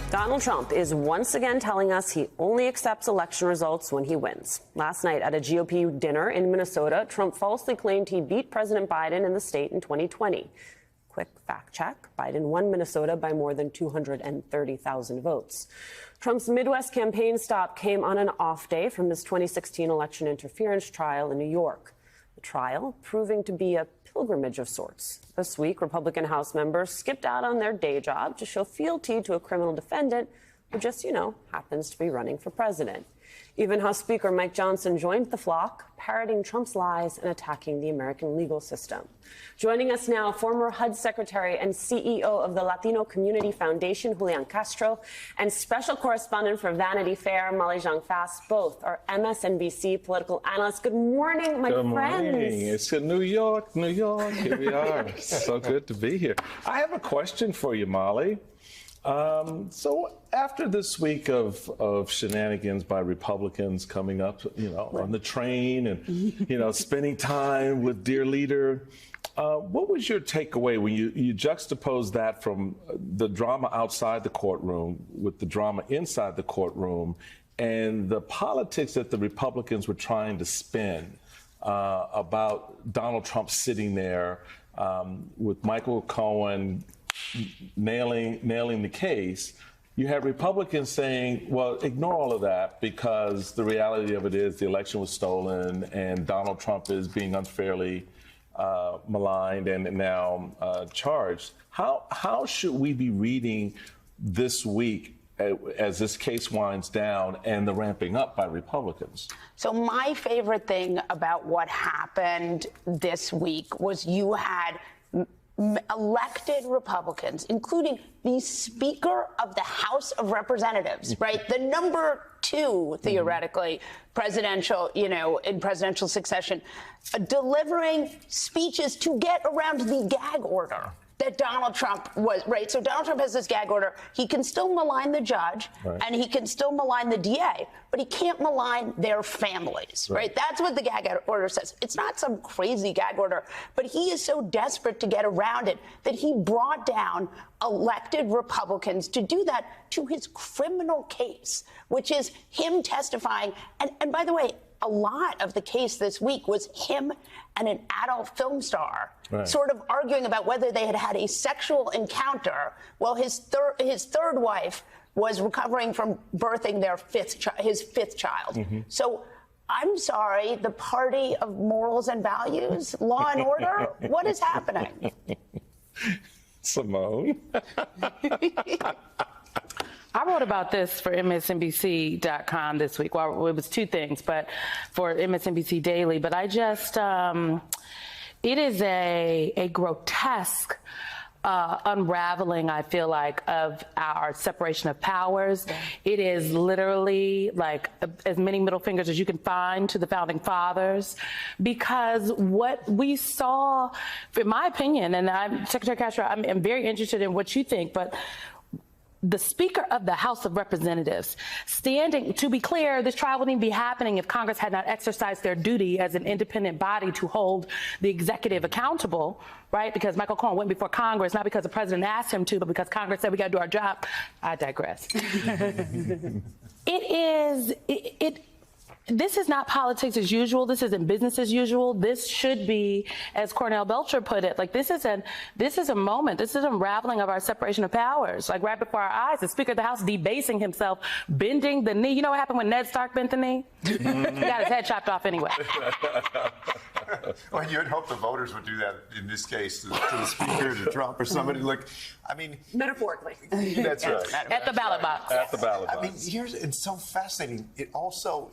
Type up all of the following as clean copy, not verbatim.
Donald Trump is once again telling us he only accepts election results when he wins. Last night at a GOP dinner in Minnesota, Trump falsely claimed he beat President Biden in the state in 2020. Quick fact check. Biden won Minnesota by more than 230,000 votes. Trump's Midwest campaign stop came on an off day from his 2016 election interference trial in New York. The trial proving to be a pilgrimage of sorts. This week, Republican House members skipped out on their day job to show fealty to a criminal defendant who just, happens to be running for president. Even House Speaker Mike Johnson joined the flock, parroting Trump's lies and attacking the American legal system. Joining us now, former HUD Secretary and CEO of the Latino Community Foundation, Julian Castro, and special correspondent for Vanity Fair, Molly-Jean Fast. Both are MSNBC political analysts. Good morning, my friends. Good morning. It's New York, New York. Here we are. So good to be here. I have a question for you, Molly. So after this week of shenanigans by Republicans coming up, on the train and, spending time with dear leader, what was your takeaway when you juxtapose that from the drama outside the courtroom with the drama inside the courtroom and the politics that the Republicans were trying to spin about Donald Trump sitting there with Michael Cohen nailing the case? You have Republicans saying, well, ignore all of that because the reality of it is the election was stolen and Donald Trump is being unfairly maligned and now charged. How should we be reading this week as this case winds down and the ramping up by Republicans? So my favorite thing about what happened this week was you had elected Republicans, including the Speaker of the House of Representatives, right? The number two, theoretically, presidential, in presidential succession, delivering speeches to get around the gag order that Donald Trump was, right? So Donald Trump has this gag order. He can still malign the judge and he can still malign the DA, but he can't malign their families, right? That's what the gag order says. It's not some crazy gag order, but he is so desperate to get around it that he brought down elected Republicans to do that to his criminal case, which is him testifying. And by the way, a lot of the case this week was him and an adult film star sort of arguing about whether they had had a sexual encounter while his third wife was recovering from birthing his fifth child. So I'm sorry, the party of morals and values, law and order, what is happening? Simone. I wrote about this for MSNBC.com this week. Well, it was two things, but for MSNBC Daily. But I just, it is a grotesque unraveling, I feel like, of our separation of powers. It is literally like as many middle fingers as you can find to the founding fathers, because what we saw, in my opinion, and Secretary Castro, I'm very interested in what you think, but the Speaker of the House of Representatives standing, to be clear, this trial wouldn't even be happening if Congress had not exercised their duty as an independent body to hold the executive accountable, right? Because Michael Cohen went before Congress, not because the president asked him to, but because Congress said we got to do our job. I digress. This is not politics as usual. This isn't business as usual. This should be, as Cornell Belcher put it, like this is a moment. This is an unraveling of our separation of powers, like right before our eyes. The Speaker of the House debasing himself, bending the knee. You know what happened when Ned Stark bent the knee? He got his head chopped off anyway. Well, you'd hope the voters would do that in this case to the Speaker, to Trump, or somebody. Look, I mean, metaphorically. That's right. At the ballot box. At the ballot box. I mean, it's so fascinating. It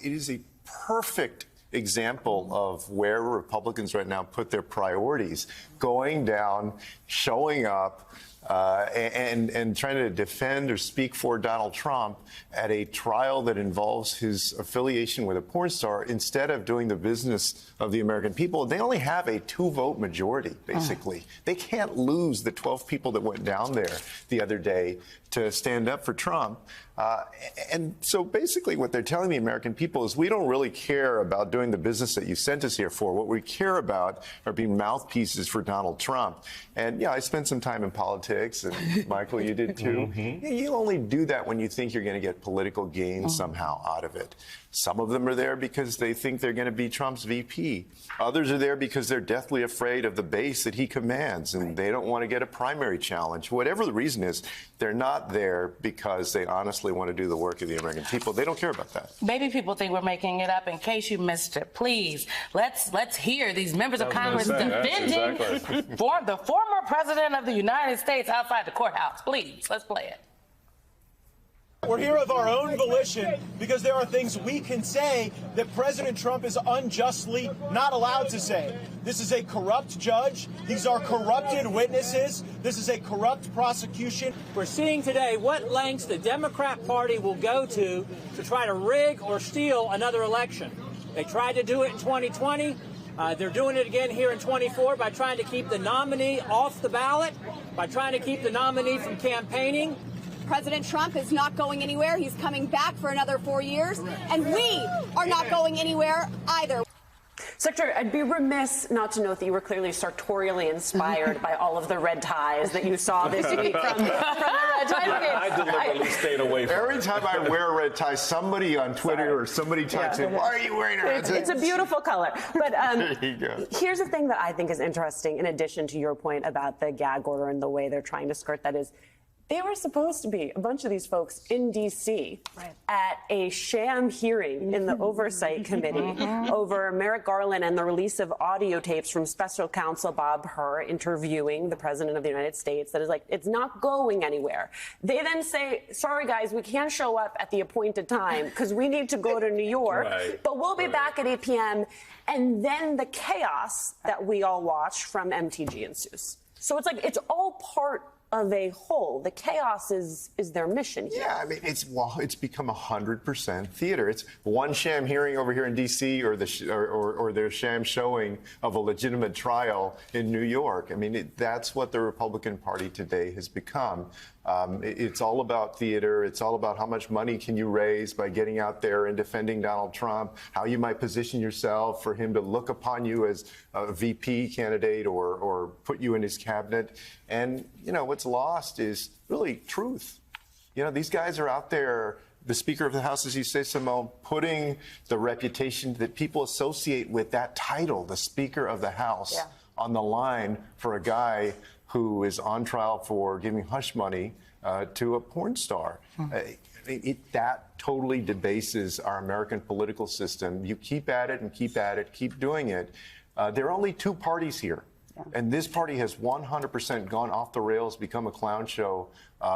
is a perfect example of where Republicans right now put their priorities, going down, showing up, and trying to defend or speak for Donald Trump at a trial that involves his affiliation with a porn star instead of doing the business of the American people. They only have a 2-vote majority, basically. They can't lose the 12 people that went down there the other day to stand up for Trump. And so basically what they're telling the American people is we don't really care about doing the business that you sent us here for. What we care about are being mouthpieces for Donald Trump. And yeah, I spent some time in politics, and Michael, you did too. You only do that when you think you're going to get political gain somehow out of it. Some of them are there because they think they're going to be Trump's VP. Others are there because they're deathly afraid of the base that he commands, and they don't want to get a primary challenge. Whatever the reason is, they're not there because they honestly want to do the work of the American people. They don't care about that. Maybe people think we're making it up. In case you missed it, please let's hear these members of Congress defending for the former president of the United States outside the courthouse. Please, let's play it. We're here of our own volition because there are things we can say that President Trump is unjustly not allowed to say. This is a corrupt judge. These are corrupted witnesses. This is a corrupt prosecution. We're seeing today what lengths the Democrat Party will go to try to rig or steal another election. They tried to do it in 2020. They're doing it again here in 24 by trying to keep the nominee off the ballot, by trying to keep the nominee from campaigning. President Trump is not going anywhere. He's coming back for another 4 years, and we are not going anywhere either. Secretary, I'd be remiss not to note that you were clearly sartorially inspired by all of the red ties that you saw this week from the red tie brigade. I deliberately stayed away from Every time I wear a red tie, somebody on Twitter or somebody types in, why are you wearing a red tie? It's a beautiful color. But There you go. Here's the thing that I think is interesting, in addition to your point about the gag order and the way they're trying to skirt that, is they were supposed to be, a bunch of these folks, in D.C. at a sham hearing in the Oversight Committee over Merrick Garland and the release of audio tapes from Special Counsel Bob Hur interviewing the President of the United States that is like, it's not going anywhere. They then say, sorry, guys, we can't show up at the appointed time because we need to go to New York, but we'll be back at 8 p.m. And then the chaos that we all watch from MTG ensues. So it's like, it's all part of a whole. The chaos is their mission here. Yeah, I mean, it's become 100% theater. It's one sham hearing over here in D.C. or their sham showing of a legitimate trial in New York. I mean, that's what the Republican Party today has become. It's all about theater. It's all about how much money can you raise by getting out there and defending Donald Trump, how you might position yourself for him to look upon you as a VP candidate or put you in his cabinet. And, you know, what's lost is really truth. You know, these guys are out there, the Speaker of the House, as you say, Simone, putting the reputation that people associate with that title, the Speaker of the House, on the line for a guy who is on trial for giving hush money to a porn star. That totally debases our American political system. You keep at it and keep at it, keep doing it. There are only two parties here. And this party has 100% gone off the rails, become a clown show,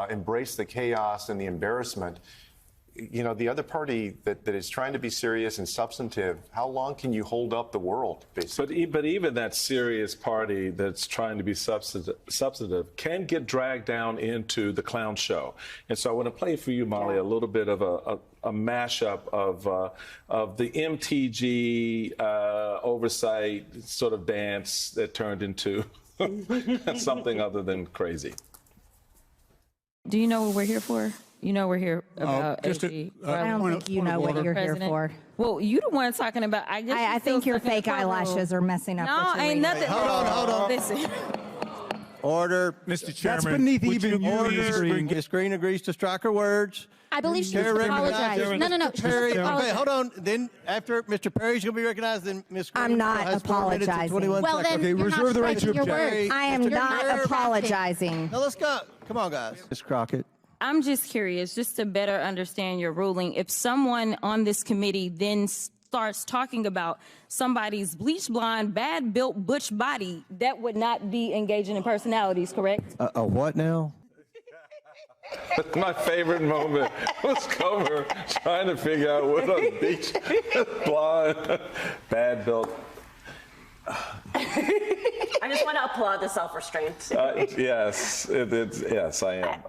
embraced the chaos and the embarrassment. You know, the other party that is trying to be serious and substantive, how long can you hold up the world, basically? But even that serious party that's trying to be substantive can get dragged down into the clown show. And so I want to play for you, Molly, a little bit of a mashup of the MTG oversight sort of dance that turned into something other than crazy. Do you know what we're here for? You know we're here about AG. I don't think you know what you're here for. Well, you the one talking about. I think your fake eyelashes are messing up. No, ain't nothing. Hold on. Listen. Order. Mr. Chairman. That's beneath even order. The screen agrees to strike her words. I believe she needs to apologize. No. Perry, okay, hold on. Then after Mr. Perry's going to be recognized, then Ms. Green I'm not has 4 minutes and apologizing. 21 Well, seconds. then Okay, you're reserve not the right to striking your object. words. I am Mr. not Perry. apologizing. Now let's go. Come on, guys. Ms. Crockett. I'm just curious, just to better understand your ruling. If someone on this committee then starts talking about somebody's bleach blonde, bad built butch body, that would not be engaging in personalities, correct? A what now? My favorite moment was Comer trying to figure out what on the beach, blonde, bad built. I just want to applaud the self-restraint. Yes, yes, I am.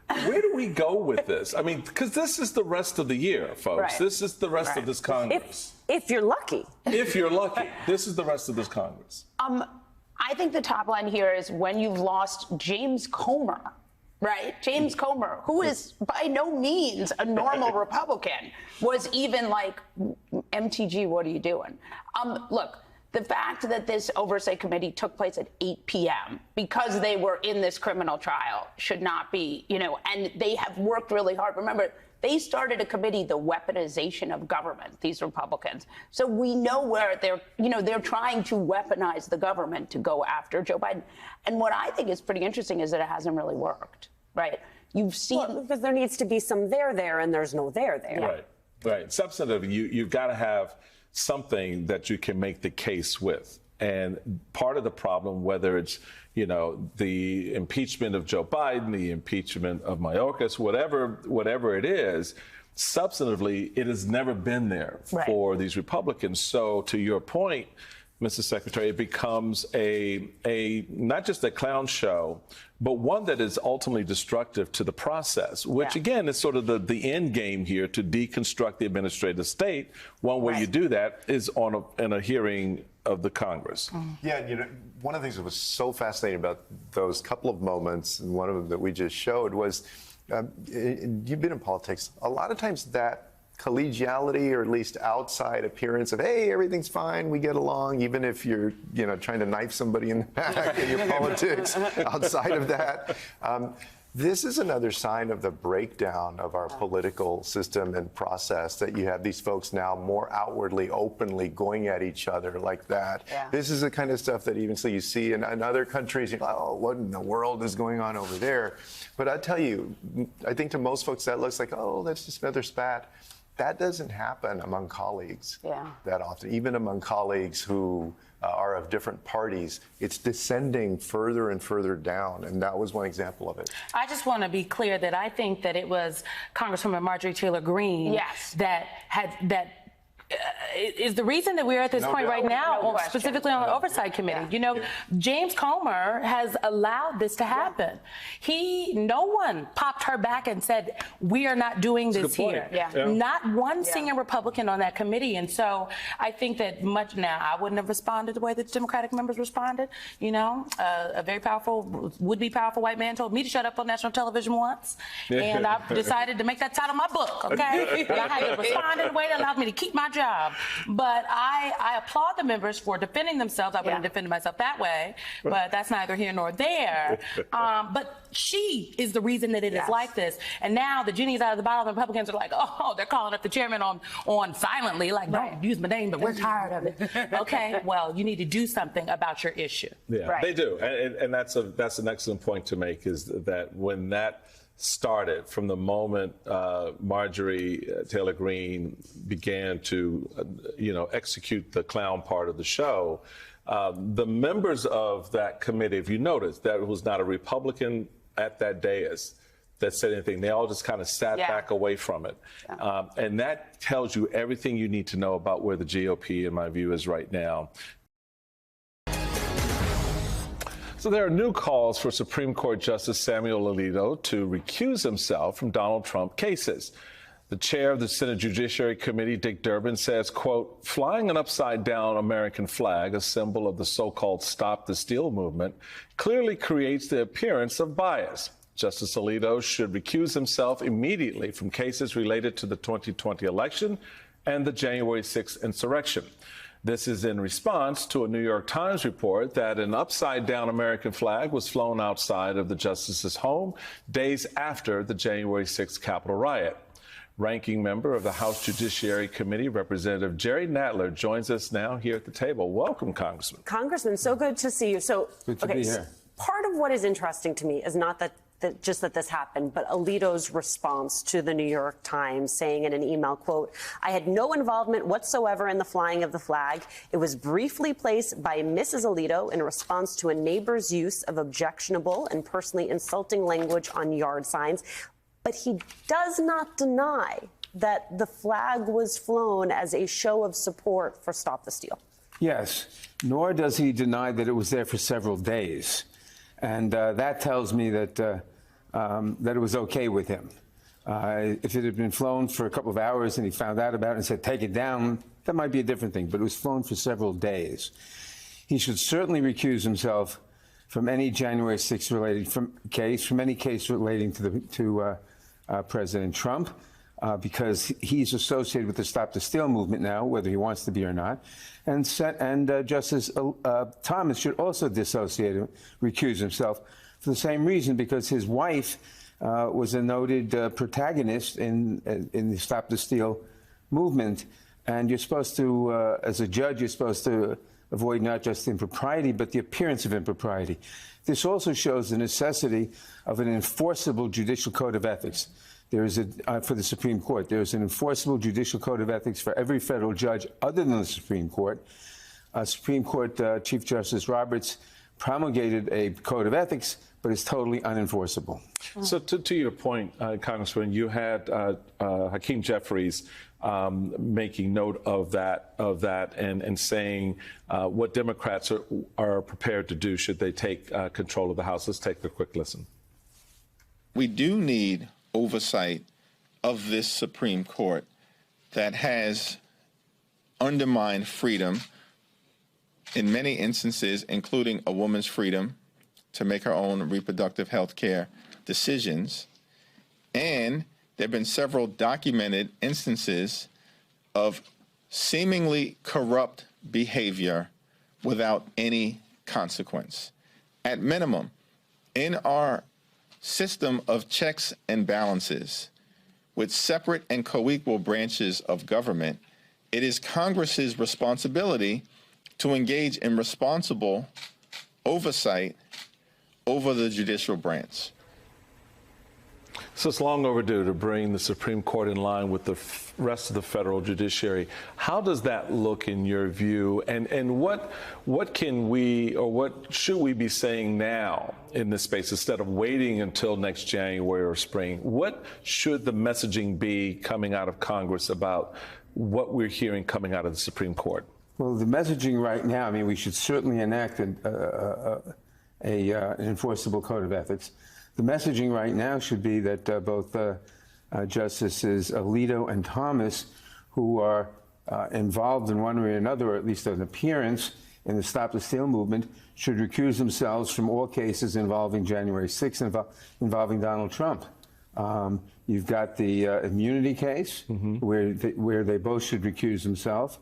Where do we go with this? I mean, because this is the rest of the year, folks. Right. This is the rest of this Congress. If you're lucky. If you're lucky, this is the rest of this Congress. I think the top line here is when you've lost James Comer right? James Comer, who is by no means a normal Republican, was even like, MTG, what are you doing? Look, the fact that this oversight committee took place at 8 p.m. because they were in this criminal trial should not be, and they have worked really hard. Remember, they started a committee, the weaponization of government, these Republicans. So we know where they're trying to weaponize the government to go after Joe Biden. And what I think is pretty interesting is that it hasn't really worked, right? You've seen... because there needs to be some there, and there's no there. Right. Substantively, you've got to have something that you can make the case with. And part of the problem, whether it's, the impeachment of Joe Biden, the impeachment of Mayorkas, whatever it is, substantively, it has never been there for these Republicans. So to your point, Mr. Secretary, it becomes a not just a clown show, but one that is ultimately destructive to the process, which again is sort of the end game here to deconstruct the administrative state. One way you do that is in a hearing of the Congress. Yeah, one of the things that was so fascinating about those couple of moments, and one of them that we just showed was, you've been in politics, a lot of times that collegiality, or at least outside appearance of, hey, everything's fine, we get along, even if you're, trying to knife somebody in the back in your politics outside of that. This is another sign of the breakdown of our political system and process, that you have these folks now more outwardly, openly going at each other like that. Yeah. This is the kind of stuff that even so you see in other countries, you're like, oh, what in the world is going on over there? But I tell you, I think to most folks that looks like, oh, that's just another spat. That doesn't happen among colleagues that often, even among colleagues who are of different parties. It's descending further and further down, and that was one example of it. I just want to be clear that I think that it was Congresswoman Marjorie Taylor Greene that is the reason that we're at this point right now, specifically on the Oversight Committee. James Comer has allowed this to happen. No one popped her back and said, we are not doing this here. Not one senior Republican on that committee. And so I think that I wouldn't have responded the way that the Democratic members responded. A very powerful, would-be powerful white man told me to shut up on national television once. And I decided to make that title my book, okay? But I had to respond in a way that allowed me to keep my job. But I applaud the members for defending themselves. I wouldn't have defended myself that way, but that's neither here nor there. But she is the reason that it is like this. And now the genie's out of the bottle. The Republicans are like, oh, they're calling up the chairman on silently, like, don't use my name, but we're tired of it. Okay, well, you need to do something about your issue. Yeah, they do. And that's an excellent point to make, is that when that started, from the moment Marjorie Taylor Greene began to, execute the clown part of the show, the members of that committee, if you notice, that was not a Republican at that dais that said anything. They all just kind of sat back away from it. And that tells you everything you need to know about where the GOP, in my view, is right now. So there are new calls for Supreme Court Justice Samuel Alito to recuse himself from Donald Trump cases. The chair of the Senate Judiciary Committee, Dick Durbin, says, quote, flying an upside-down American flag, a symbol of the so-called Stop the Steal movement, clearly creates the appearance of bias. Justice Alito should recuse himself immediately from cases related to the 2020 election and the January 6th insurrection. This is in response to a New York Times report that an upside-down American flag was flown outside of the justice's home days after the January 6th Capitol riot. Ranking member of the House Judiciary Committee, Representative Jerry Nadler, joins us now here at the table. Welcome, Congressman. Congressman, so good to see you. So, good to be here. Part of what is interesting to me is not that this happened, but Alito's response to the New York Times, saying in an email, quote, I had no involvement whatsoever in the flying of the flag. It was briefly placed by Mrs. Alito in response to a neighbor's use of objectionable and personally insulting language on yard signs. But he does not deny that the flag was flown as a show of support for Stop the Steal. Yes, nor does he deny that it was there for several days. And that tells me that it was okay with him. If it had been flown for a couple of hours and he found out about it and said, take it down, that might be a different thing. But it was flown for several days. He should certainly recuse himself from any January 6th from any case relating to President Trump, because he's associated with the Stop the Steal movement now, whether he wants to be or not. And Justice Thomas should also recuse himself for the same reason, because his wife was a noted protagonist in the Stop the Steal movement. And you're supposed to, as a judge, you're supposed to avoid not just impropriety, but the appearance of impropriety. This also shows the necessity of an enforceable judicial code of ethics. There is for the Supreme Court, there is an enforceable judicial code of ethics for every federal judge other than the Supreme Court. Supreme Court Chief Justice Roberts promulgated a code of ethics, but it's totally unenforceable. So to your point, Congressman, you had Hakeem Jeffries making note of that and saying what Democrats are prepared to do should they take control of the House. Let's take a quick listen. We do need oversight of this Supreme Court that has undermined freedom in many instances, including a woman's freedom to make her own reproductive health care decisions. And there have been several documented instances of seemingly corrupt behavior without any consequence. At minimum, in our system of checks and balances, with separate and co-equal branches of government, it is Congress's responsibility to engage in responsible oversight over the judicial branch. So it's long overdue to bring the Supreme Court in line with the rest of the federal judiciary. How does that look in your view? And what can we, or what should we be saying now in this space instead of waiting until next January or spring? What should the messaging be coming out of Congress about what we're hearing coming out of the Supreme Court? Well, the messaging right now, I mean, we should certainly enact an enforceable code of ethics. The messaging right now should be that both Justices Alito and Thomas, who are involved in one way or another, or at least an appearance in the Stop the Steal movement, should recuse themselves from all cases involving January 6th, involving Donald Trump. You've got the immunity case, where they both should recuse themselves.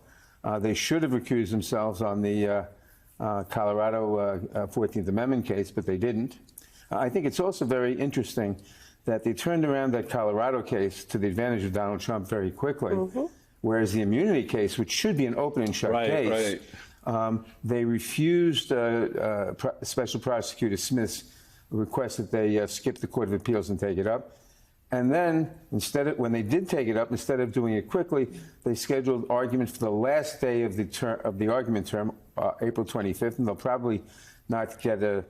They should have recused themselves on the Colorado 14th Amendment case, but they didn't. I think it's also very interesting that they turned around that Colorado case to the advantage of Donald Trump very quickly, whereas the immunity case, which should be an open and shut case, they refused Special Prosecutor Smith's request that they skip the Court of Appeals and take it up. And then, when they did take it up, instead of doing it quickly, they scheduled argument for the last day of the argument term, April 25th, and they'll probably not get a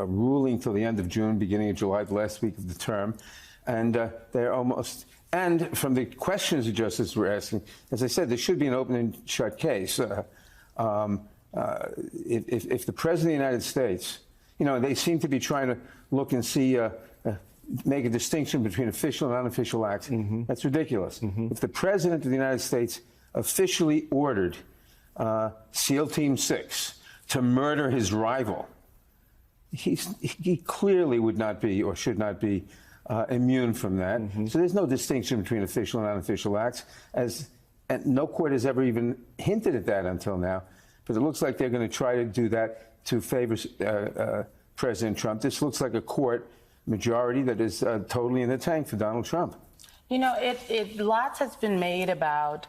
ruling till the end of June, beginning of July, the last week of the term. And they're almost, and from the questions the justices were asking, as I said, there should be an open and shut case. If the President of the United States, you know, they seem to be trying to look and see, make a distinction between official and unofficial acts. That's ridiculous. If the President of the United States officially ordered SEAL Team 6 to murder his rival, he clearly would not be or should not be immune from that. So there's no distinction between official and unofficial acts, and no court has ever even hinted at that until now. But it looks like they're going to try to do that to favor President Trump. This looks like a court majority that is totally in the tank for Donald Trump. You know, lots has been made about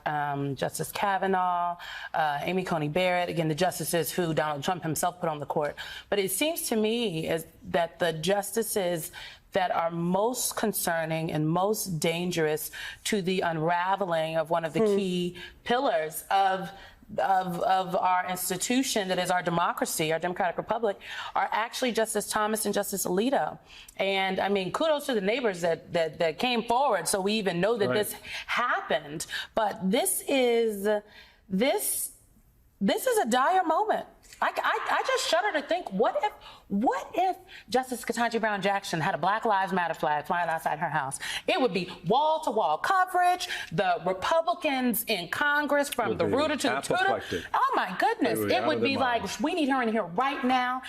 Justice Kavanaugh, Amy Coney Barrett, again, the justices who Donald Trump himself put on the court. But it seems to me that the justices that are most concerning and most dangerous to the unraveling of one of the key pillars of our institution, that is our democracy, our democratic republic, are actually Justice Thomas and Justice Alito. And I mean, kudos to the neighbors that came forward so we even know that this happened. But this is a dire moment. I just shudder to think, what if Justice Ketanji Brown Jackson had a Black Lives Matter flag flying outside her house? It would be wall-to-wall coverage. The Republicans in Congress, from the rooter to the tutor. Oh my goodness! It would be like, we need her in here right now.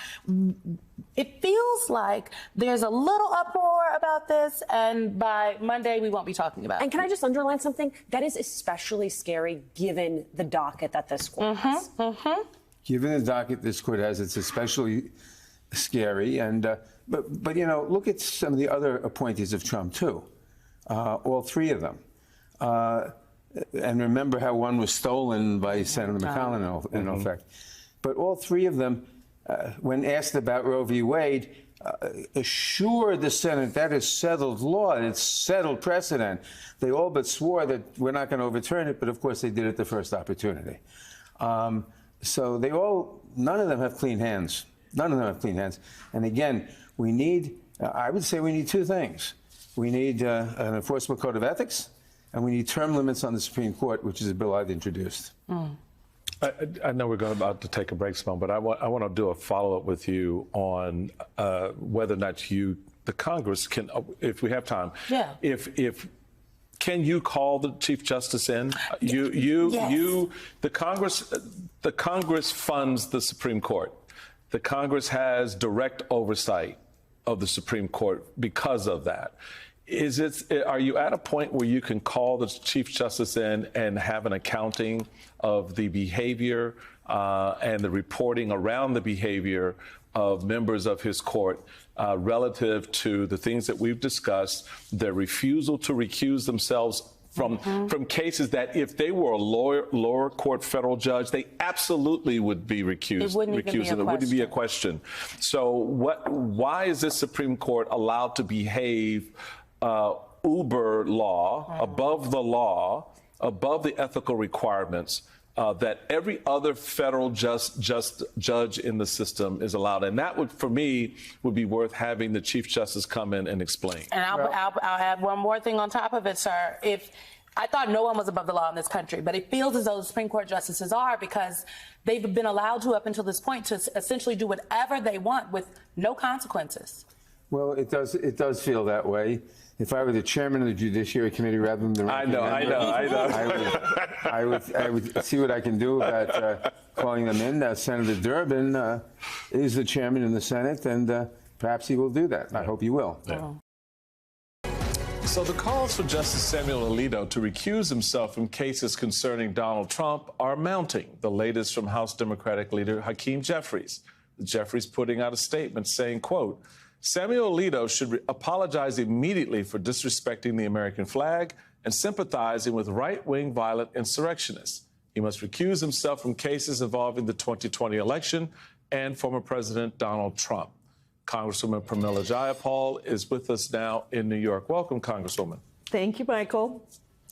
It feels like there's a little uproar about this, and by Monday we won't be talking about it. And can I just underline something? That is especially scary given the docket that this court has. Given the docket this court has, it's especially scary. And but you know, look at some of the other appointees of Trump too. All three of them. And remember how one was stolen by Senator McConnell, in effect. But all three of them, when asked about Roe v. Wade, assured the Senate that is settled law, it's settled precedent. They all but swore that we're not going to overturn it, but of course they did it the first opportunity. So none of them have clean hands. None of them have clean hands. And again, we need, I would say we need two things. We need an enforceable code of ethics, and we need term limits on the Supreme Court, which is a bill I've introduced. I know we're about to take a break, Simone, but I want to do a follow-up with you on whether or not the Congress can, if we have time, can you call the Chief Justice in? The Congress funds the Supreme Court. The Congress has direct oversight of the Supreme Court because of that. Are you at a point where you can call the Chief Justice in and have an accounting of the behavior and the reporting around the behavior of members of his court relative to the things that we've discussed, their refusal to recuse themselves from cases that if they were a lower court federal judge, they absolutely would be recused. It wouldn't be a question. So why is this Supreme Court allowed to behave uber law, above the law, above the ethical requirements that every other federal judge in the system is allowed? And that would, for me, would be worth having the Chief Justice come in and explain. And I'll add one more thing on top of it, sir. I thought no one was above the law in this country, but it feels as though the Supreme Court justices are, because they've been allowed to, up until this point, to essentially do whatever they want with no consequences. Well, it does feel that way. If I were the chairman of the Judiciary Committee rather than the ranking member, I would see what I can do about calling them in. Senator Durbin is the chairman in the Senate, and perhaps he will do that. I hope he will. So the calls for Justice Samuel Alito to recuse himself from cases concerning Donald Trump are mounting. The latest from House Democratic leader Hakeem Jeffries. Jeffries putting out a statement saying, quote, Samuel Alito should apologize immediately for disrespecting the American flag and sympathizing with right-wing violent insurrectionists. He must recuse himself from cases involving the 2020 election and former President Donald Trump. Congresswoman Pramila Jayapal is with us now in New York. Welcome, Congresswoman. Thank you, Michael.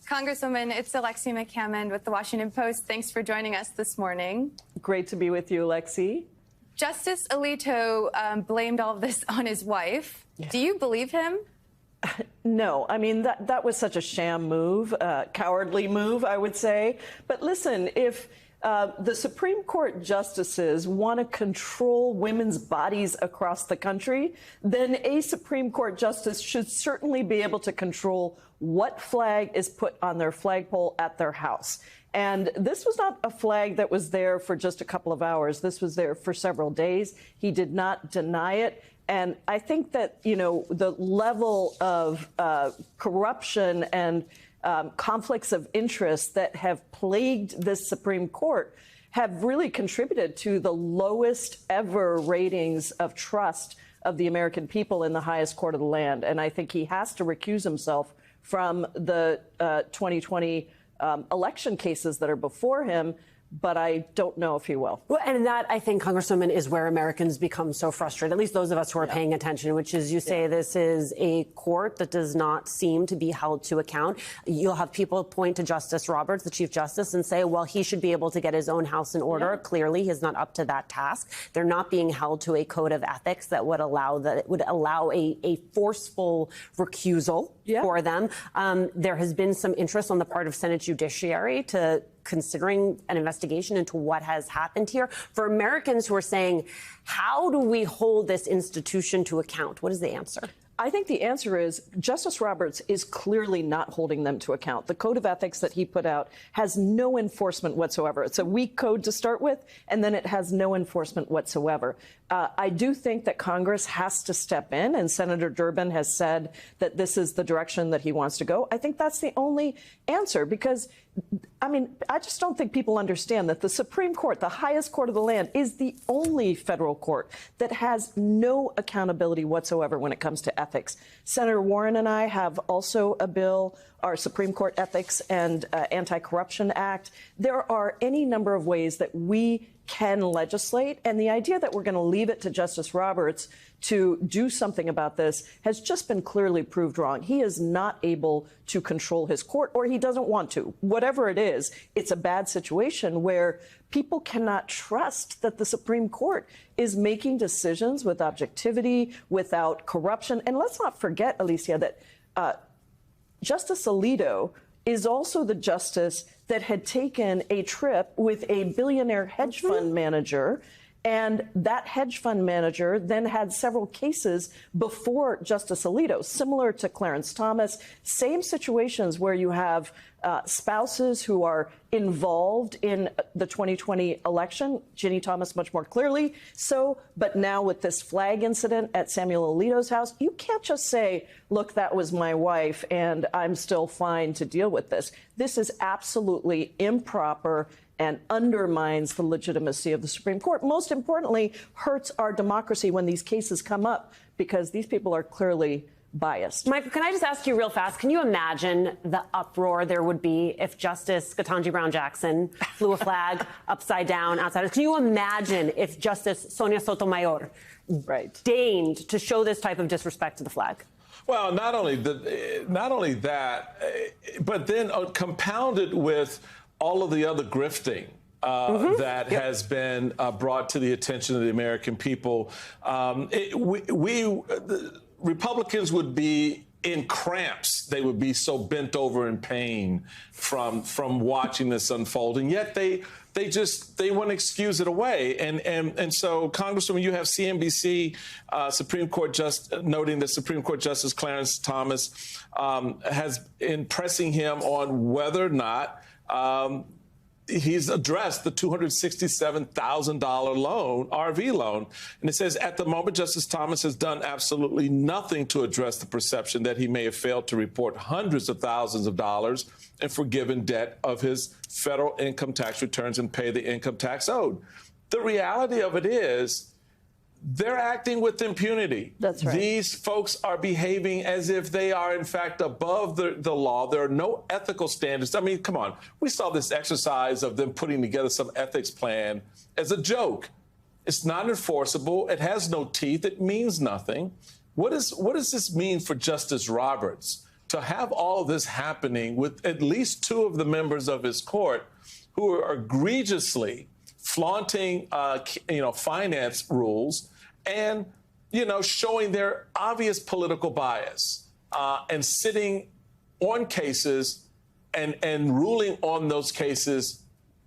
Congresswoman, it's Alexi McCammond with The Washington Post. Thanks for joining us this morning. Great to be with you, Alexi. Justice Alito blamed all of this on his wife. Yeah. Do you believe him? No. I mean, that was such a sham move, cowardly move, I would say. But listen, if the Supreme Court justices want to control women's bodies across the country, then a Supreme Court justice should certainly be able to control what flag is put on their flagpole at their house. And this was not a flag that was there for just a couple of hours. This was there for several days. He did not deny it. And I think that, you know, the level of corruption and conflicts of interest that have plagued this Supreme Court have really contributed to the lowest ever ratings of trust of the American people in the highest court of the land. And I think he has to recuse himself from the 2020 election cases that are before him, but I don't know if he will. Well, and that, I think, Congresswoman, is where Americans become so frustrated, at least those of us who are paying attention, which is you say this is a court that does not seem to be held to account. You'll have people point to Justice Roberts, the Chief Justice, and say, well, he should be able to get his own house in order. Clearly, he's not up to that task. They're not being held to a code of ethics that would allow a forceful recusal for them. There has been some interest on the part of Senate Judiciary to considering an investigation into what has happened here. For Americans who are saying, how do we hold this institution to account? What is the answer? I think the answer is Justice Roberts is clearly not holding them to account. The code of ethics that he put out has no enforcement whatsoever. It's a weak code to start with, and then it has no enforcement whatsoever. I do think that Congress has to step in, and Senator Durbin has said that this is the direction that he wants to go. I think that's the only answer because, I mean, I just don't think people understand that the Supreme Court, the highest court of the land, is the only federal court that has no accountability whatsoever when it comes to ethics. Senator Warren and I have also a bill, our Supreme Court Ethics and Anti-Corruption Act. There are any number of ways that we can legislate, and the idea that we're going to leave it to Justice Roberts to do something about this has just been clearly proved wrong. He is not able to control his court, or he doesn't want to. Whatever it is, it's a bad situation where people cannot trust that the Supreme Court is making decisions with objectivity, without corruption. And let's not forget, Alicia, that Justice Alito is also the justice that had taken a trip with a billionaire hedge fund manager. And that hedge fund manager then had several cases before Justice Alito, similar to Clarence Thomas, same situations where you have spouses who are involved in the 2020 election. Ginny Thomas much more clearly so, but now with this flag incident at Samuel Alito's house, you can't just say, look, that was my wife and I'm still fine to deal with this. This is absolutely improper and undermines the legitimacy of the Supreme Court. Most importantly, hurts our democracy when these cases come up because these people are clearly biased. Michael, can I just ask you real fast, can you imagine the uproar there would be if Justice Ketanji Brown Jackson flew a flag upside down outside? Can you imagine if Justice Sonia Sotomayor deigned to show this type of disrespect to the flag? Well, not only that, but then compounded with all of the other grifting that has been brought to the attention of the American people. Republicans would be in cramps. They would be so bent over in pain from watching this unfold, and yet they want to excuse it away. And so, Congresswoman, you have CNBC Supreme Court noting that Supreme Court Justice Clarence Thomas has been pressing him on whether or not he's addressed the $267,000 loan, RV loan. And it says, at the moment, Justice Thomas has done absolutely nothing to address the perception that he may have failed to report hundreds of thousands of dollars in forgiven debt of his federal income tax returns and pay the income tax owed. The reality of it is, they're acting with impunity. That's right. These folks are behaving as if they are, in fact, above the law. There are no ethical standards. I mean, come on. We saw this exercise of them putting together some ethics plan as a joke. It's not enforceable. It has no teeth. It means nothing. What does this mean for Justice Roberts to have all of this happening with at least two of the members of his court who are egregiously flaunting, finance rules and, showing their obvious political bias and sitting on cases and ruling on those cases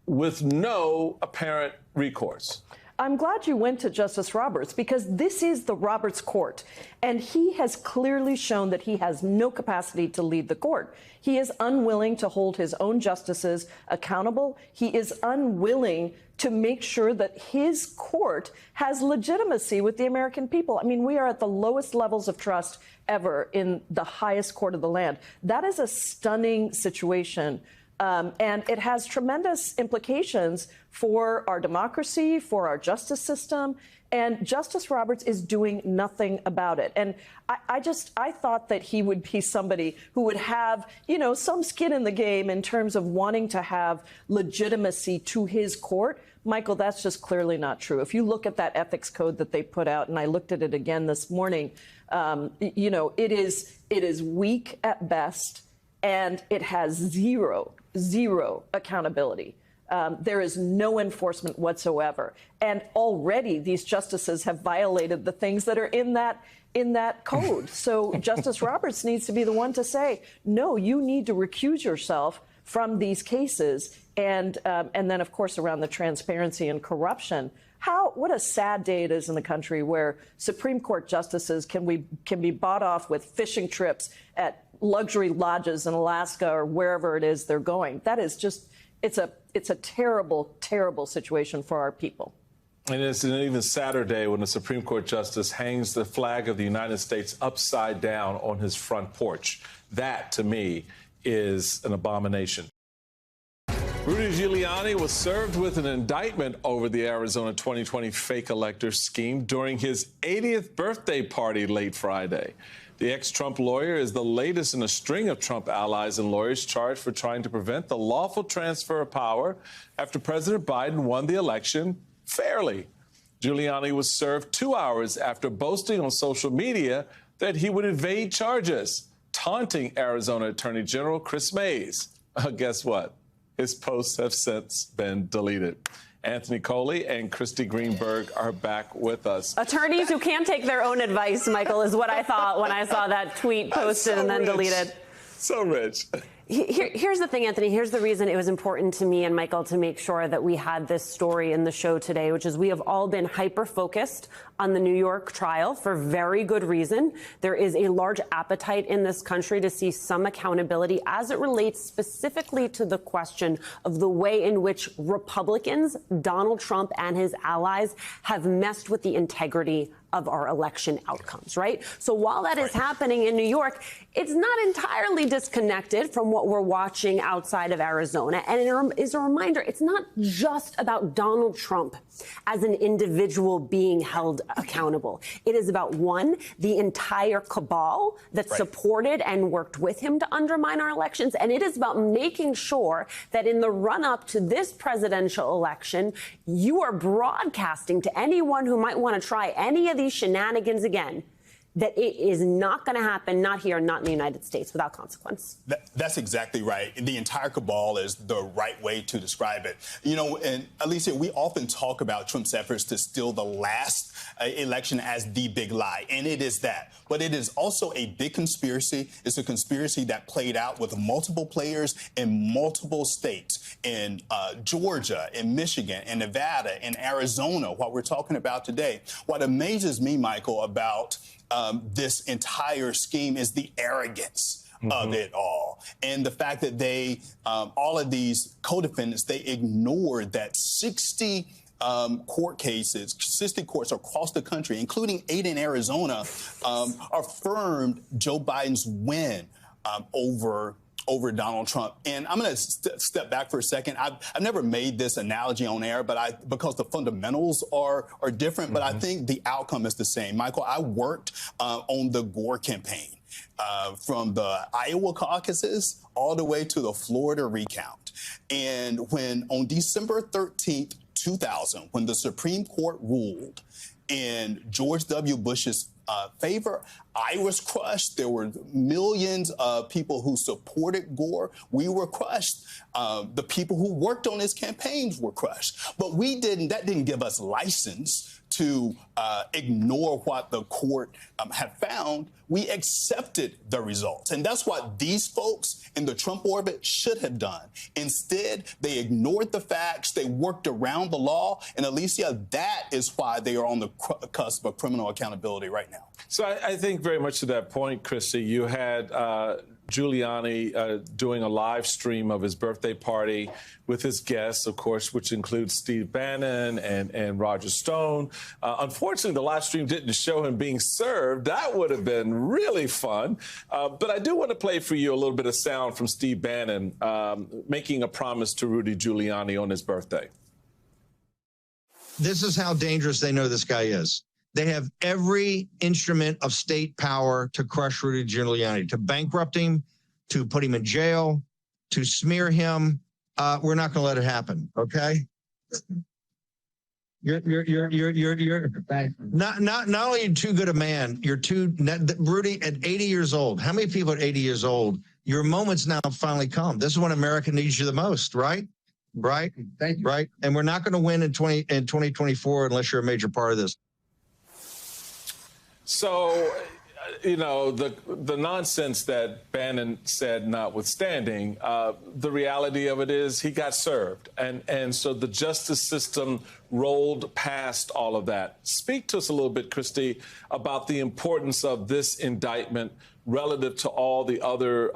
with no apparent recourse? I'm glad you went to Justice Roberts because this is the Roberts court, and he has clearly shown that he has no capacity to lead the court. He is unwilling to hold his own justices accountable. He is unwilling to make sure that his court has legitimacy with the American people. I mean, we are at the lowest levels of trust ever in the highest court of the land. That is a stunning situation. And it has tremendous implications for our democracy, for our justice system. And Justice Roberts is doing nothing about it. And I thought that he would be somebody who would have, some skin in the game in terms of wanting to have legitimacy to his court. Michael, that's just clearly not true. If you look at that ethics code that they put out, and I looked at it again this morning, it is weak at best, and it has zero accountability. There is no enforcement whatsoever. And already these justices have violated the things that are in that in that code. So Justice Roberts needs to be the one to say, no, you need to recuse yourself from these cases. And then, of course, around the transparency and corruption. What a sad day it is in the country where Supreme Court justices can be bought off with fishing trips at luxury lodges in Alaska or wherever it is they're going. That is just, it's a terrible, terrible situation for our people. And it's an even sadder day when a Supreme Court justice hangs the flag of the United States upside down on his front porch. That, to me, is an abomination. Rudy Giuliani was served with an indictment over the Arizona 2020 fake elector scheme during his 80th birthday party late Friday. The ex-Trump lawyer is the latest in a string of Trump allies and lawyers charged for trying to prevent the lawful transfer of power after President Biden won the election fairly. Giuliani was served 2 hours after boasting on social media that he would evade charges, taunting Arizona Attorney General Chris Mays. Guess what? His posts have since been deleted. Anthony Coley and Christy Greenberg are back with us. Attorneys who can't take their own advice, Michael, is what I thought when I saw that tweet posted and then deleted. So rich. Here's the thing, Anthony. Here's the reason it was important to me and Michael to make sure that we had this story in the show today, which is we have all been hyper-focused on the New York trial for very good reason. There is a large appetite in this country to see some accountability as it relates specifically to the question of the way in which Republicans, Donald Trump and his allies, have messed with the integrity of our election outcomes, right? So while that is happening in New York, it's not entirely disconnected from what we're watching outside of Arizona. And it is a reminder, it's not just about Donald Trump as an individual being held accountable. It is about, one, the entire cabal that supported and worked with him to undermine our elections. And it is about making sure that in the run-up to this presidential election, you are broadcasting to anyone who might want to try any of these shenanigans again, that it is not going to happen, not here, not in the United States, without consequence. That's exactly right. The entire cabal is the right way to describe it. You know, and Alicia, we often talk about Trump's efforts to steal the last election as the big lie, and it is that. But it is also a big conspiracy. It's a conspiracy that played out with multiple players in multiple states, in Georgia, in Michigan, in Nevada, in Arizona, what we're talking about today. What amazes me, Michael, about this entire scheme is the arrogance of it all. And the fact that they, all of these co-defendants, they ignored that 60 court cases, 60 courts across the country, including 8 in Arizona, affirmed Joe Biden's win over Donald Trump. And I'm going to step back for a second. I've never made this analogy on air, but because the fundamentals are different, but I think the outcome is the same. Michael, I worked on the Gore campaign from the Iowa caucuses all the way to the Florida recount. And when on December 13th, 2000, when the Supreme Court ruled in George W. Bush's favor, I was crushed. There were millions of people who supported Gore. We were crushed. The people who worked on his campaigns were crushed. But that didn't give us license to ignore what the court had found. We accepted the results. And that's what these folks in the Trump orbit should have done. Instead, they ignored the facts. They worked around the law. And Alicia, that is why they are on the cusp of criminal accountability right now. So I think very much to that point, Christy, you had Giuliani doing a live stream of his birthday party with his guests, of course, which includes Steve Bannon and Roger Stone. Unfortunately, the live stream didn't show him being served. That would have been really fun. But I do want to play for you a little bit of sound from Steve Bannon making a promise to Rudy Giuliani on his birthday. This is how dangerous they know this guy is. They have every instrument of state power to crush Rudy Giuliani, to bankrupt him, to put him in jail, to smear him. We're not going to let it happen. Okay. You're not only are you too good a man, Rudy at 80 years old. How many people at 80 years old? Your moment's now finally come. This is when America needs you the most, right? Right. Thank you. Right. And we're not going to win in 2024 unless you're a major part of this. So, you know, the nonsense that Bannon said notwithstanding, the reality of it is he got served. And so the justice system rolled past all of that. Speak to us a little bit, Christy, about the importance of this indictment relative to all the other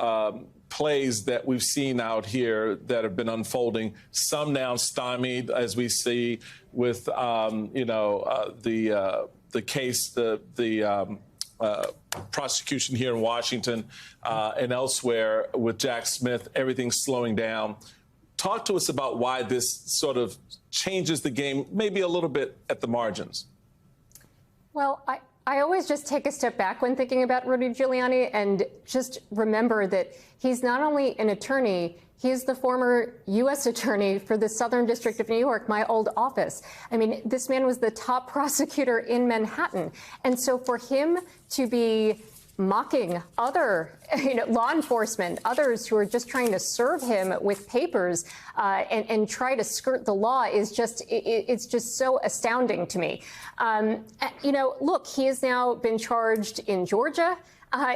plays that we've seen out here that have been unfolding, some now stymied, as we see with, the case, the prosecution here in Washington and elsewhere with Jack Smith, everything's slowing down. Talk to us about why this sort of changes the game, maybe a little bit at the margins. Well, I always just take a step back when thinking about Rudy Giuliani and just remember that he's not only an attorney, he is the former U.S. attorney for the Southern District of New York, my old office. I mean, this man was the top prosecutor in Manhattan. And so for him to be mocking other law enforcement, others who are just trying to serve him with papers and try to skirt the law is just, it's just so astounding to me. Look, he has now been charged in Georgia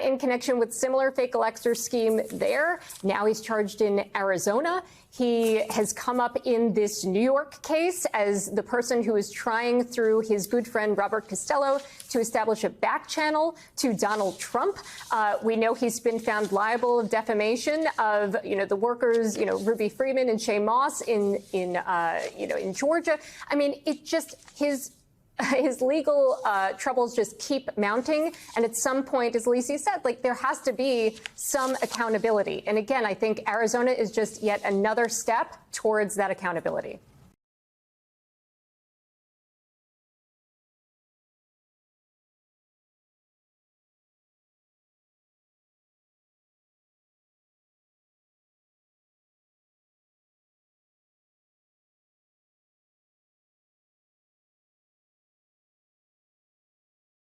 in connection with similar fake elector scheme there. Now he's charged in Arizona. He has come up in this New York case as the person who is trying through his good friend Robert Costello to establish a back channel to Donald Trump. We know he's been found liable of defamation of, the workers, Ruby Freeman and Shay Moss in Georgia. I mean, it just, his legal troubles just keep mounting. And at some point, as Lisi said, there has to be some accountability. And again, I think Arizona is just yet another step towards that accountability.